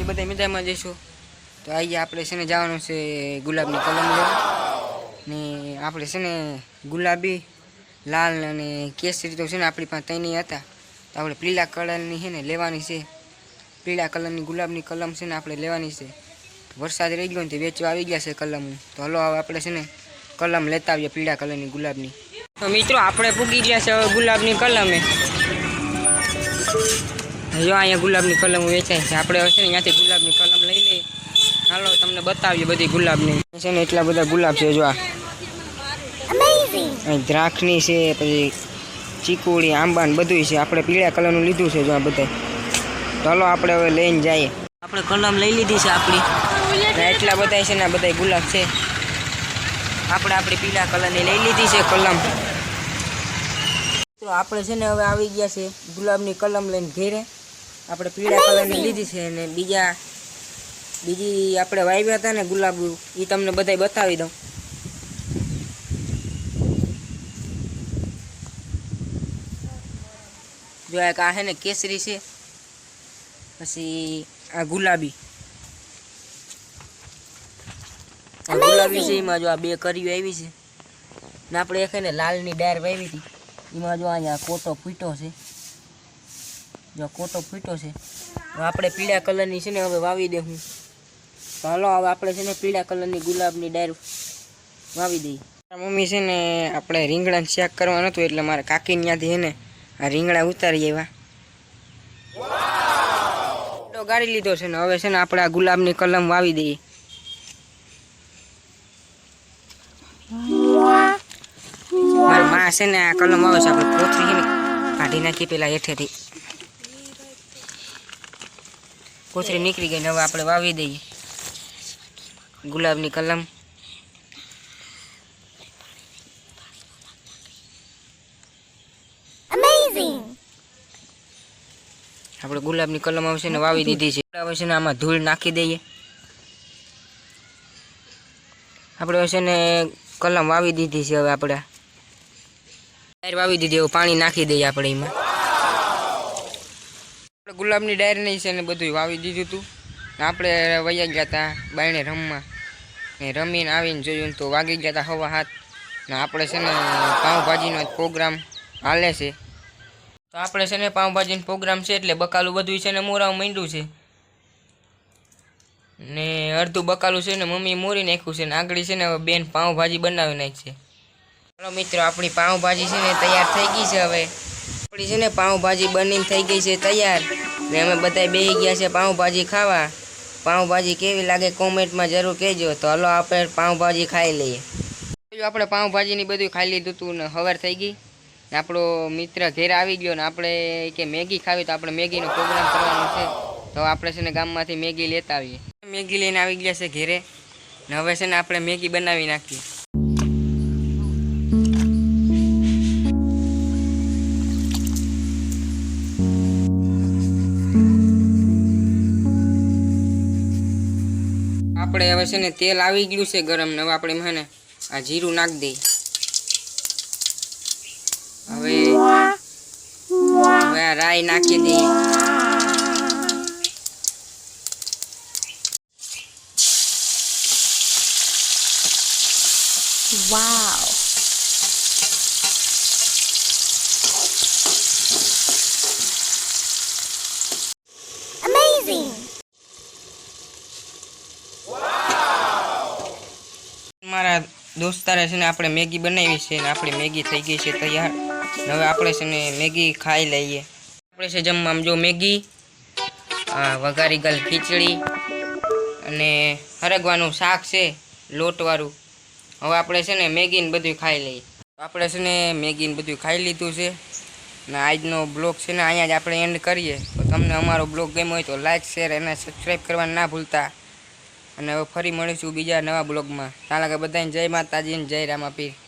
બધા મજામાં જઈશું તો આજે આપણે છે ને જવાનું છે ગુલાબની કલમ લેવા ને આપણે છે ને ગુલાબી લાલ અને કેસરી તો છે ને આપણી પાસે ત્રણેય હતા તો આપણે પીળા કલરની છે ને લેવાની છે પીળા કલરની ગુલાબની કલમ છે ને આપણે લેવાની છે વરસાદ રહી ગયો ને તે વેચવા આવી ગયા છે કલમ તો હલો હવે આપણે છે ને કલમ લેતા આવીએ પીળા કલરની ગુલાબની તો મિત્રો આપણે પૂગી ગયા છે હવે ગુલાબની કલમે જો અહીંયા ગુલાબની કલમ વેચાય છે આપણે હશે ને ત્યાંથી ગુલાબની કલમ લઈ લઈએ હાલો તમને બતાવીએ બધી ગુલાબની છે ને એટલા બધા ગુલાબ છે જો આ દ્રાક્ષની છે પછી ચીકુડી આંબા ને બધું છે આપણે પીળા કલરનું લીધું છે જો આ બધા તો હાલો આપણે હવે લઈને જઈએ આપણે કલમ લઈ લીધી છે આપણી એટલા બધા છે ને બધા ગુલાબ છે આપણે આપણી પીળા કલરની લઈ લીધી છે કલમ તો આપણે છે ને હવે આવી ગયા છે ગુલાબની કલમ લઈને ઘેરે આપણે પીળા કલરની લીધી છે અને બીજી આપણે વાવ્યા હતા ને ગુલાબ એ તમને બધાય બતાવી દઉં જો એક આ છે ને કેસરી છે પછી આ ગુલાબી છે એમાં જો આ બે કરીઓ આવી છે ને આપણે એક ને લાલની ડાયર વાવી હતી એમાં જો અહીંયા કોટો ફૂટ્યો છે જો કોટો ફૂટ્યો છે આપણે પીળા કલરની છે ને હવે વાવી દે હું તો હાલો હવે આપણે છે ને પીળા કલરની ગુલાબની ડાયર વાવી દઈએ મમ્મી છે ને આપણે રીંગણાને શેક કરવાનું હતું એટલે મારે કાકીને ત્યાંથી છે ને આ રીંગણા ઉતારી આવ્યા તો ગાડી લીધો છે ને હવે છે ને આપણે આ ગુલાબની કલમ વાવી દઈએ મારી માં છે ને આ કલમ આવે છે આપણે કોથળી છે ને કાઢી નાખી પેલા હેઠેથી કોથળી નીકળી ગઈ ને હવે આપણે વાવી દઈએ ગુલાબની કલમ આપણે ગુલાબની કલમ આવશે ને વાવી દીધી છે હવે છે ને આમાં ધૂળ નાખી દઈએ આપણે હવે છે ને કલમ વાવી દીધી છે હવે આપણે ડાયર વાવી દીધી એવું પાણી નાખી દઈએ આપણે એમાં આપણે ગુલાબની ડાયર નહીં છે ને બધું વાવી દીધું હતું આપણે વૈયા ગયા હતા બાયણે રમવા ને રમીને આવીને જોયું તો વાગી ગયા હતા 7:30 ને આપણે છે ને પાઉંભાજીનો પ્રોગ્રામ હાલે છે તો આપણે છે ને પાઉંભાજીનો પ્રોગ્રામ છે એટલે બકાલું બધું છે ને મોરામાં માંડ્યું છે ને અડધું બકાલું છે ને મમ્મી મોરી નાખ્યું છે ને આગળ છે ને હવે બેન પાઉંભાજી બનાવી નાખી છે ચાલો મિત્રો આપણી પાઉંભાજી છે ને તૈયાર થઈ ગઈ છે હવે આપણી છે ને પાઉંભાજી બનીને થઈ ગઈ છે તૈયાર ને અમે બધા બેસી ગયા છે પાઉંભાજી ખાવા પાઉંભાજી કેવી લાગે કોમેન્ટમાં જરૂર કહેજો તો હલો આપણે પાઉંભાજી ખાઈ લઈએ આપણે પાઉંભાજીની બધું ખાઈ લીધું હતું ને હવાર થઈ ગઈ ને આપણો મિત્ર ઘેર આવી ગયો ને આપણે કે મેગી ખાવી તો આપણે મેગીનો પ્રોગ્રામ કરવાનો છે તો આપણે છે ને ગામમાંથી મેગી લેતા આવીએ મેગી લઈને આવી ગયા છે ઘેરે ને હવે છે ને આપણે મેગી બનાવી નાખીએ આપણે હવે છે ને તેલ આવી ગયું છે ગરમ ને હવે આપણે છે ને આ જીરું નાખી દઈએ હવે આ રાઈ નાખી દઈએ Wow. Amazing. મારા દોસ્તારે છે ને આપણે મેગી બનાવી છે ને આપણી મેગી થઈ ગઈ છે તૈયાર હવે આપણે છે ને મેગી ખાઈ લઈએ આપણે છે જમવામાં જો મેગી વઘારી ગયેલ ખીચડી અને હરગવાનું શાક છે લોટવાળું હવે આપણે છે ને મેગીને બધું ખાઈ લઈએ આપણે છે ને મેગીને બધું ખાઈ લીધું છે ને આજનો બ્લોગ છે ને અહીંયા જ આપણે એન્ડ કરીએ તો તમને અમારો બ્લોગ ગમ્યો હોય તો લાઈક શેર અને સબસ્ક્રાઈબ કરવાનું ના ભૂલતા અને હવે ફરી મળીશું બીજા નવા બ્લોગમાં ત્યાં લાગે બધાને જય માતાજી ને જય રામાપીર